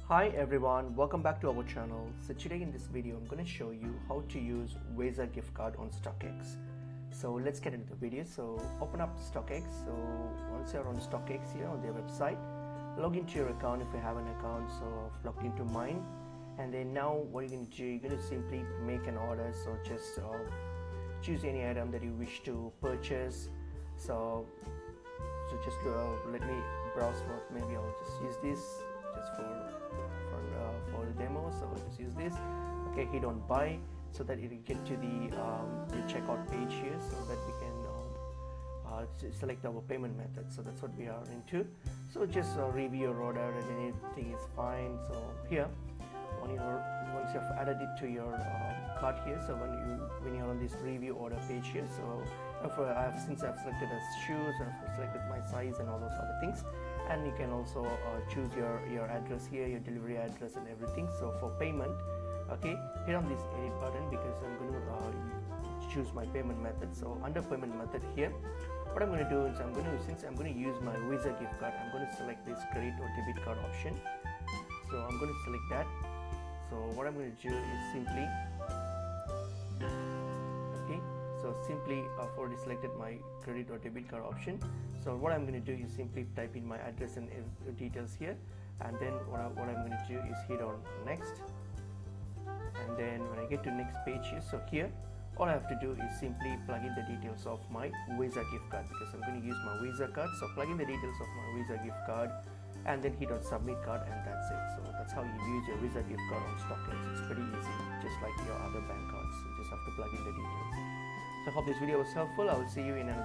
Hi everyone, welcome back to our channel. So today in this video I'm going to show you how to use Visa gift card on Stockx. So let's get into the video. So open up Stockx. So once you're on Stockx here on their website, log into your account if you have an account. So I've logged into mine, and then now what you're going to do, you're going to simply make an order. So just choose any item that you wish to purchase. So just let me browse for, maybe I'll just use this just for the demo. So I'll just use this. Okay, hit on buy so that it will get to the checkout page here, so that we can select our payment method. So that's what we are into. So just review your order and anything is fine. So here once you have added it to your cart here, so when you're on this review order page here, so since I've selected as shoes, I've selected my size and all those other things, and you can also choose your address here, your delivery address and everything. So for payment, okay, hit on this edit button because I'm going to choose my payment method. So under payment method here, what I'm going to do is since I'm going to use my Visa gift card, I'm going to select this credit or debit card option. So I'm going to select that. So what I'm going to do is simply I've already selected my credit or debit card option. So what I'm going to do is simply type in my address and details here, and then what I'm going to do is hit on next, and then when I get to next page here, so here all I have to do is simply plug in the details of my Visa gift card, because I'm going to use my Visa card. So plug in the details of my Visa gift card and then hit on submit card, and that's it. So that's how you use your Visa gift card on Stockx. It's pretty easy, just like your other bank cards. You just have to plug in the details. So I hope this video was helpful. I will see you in another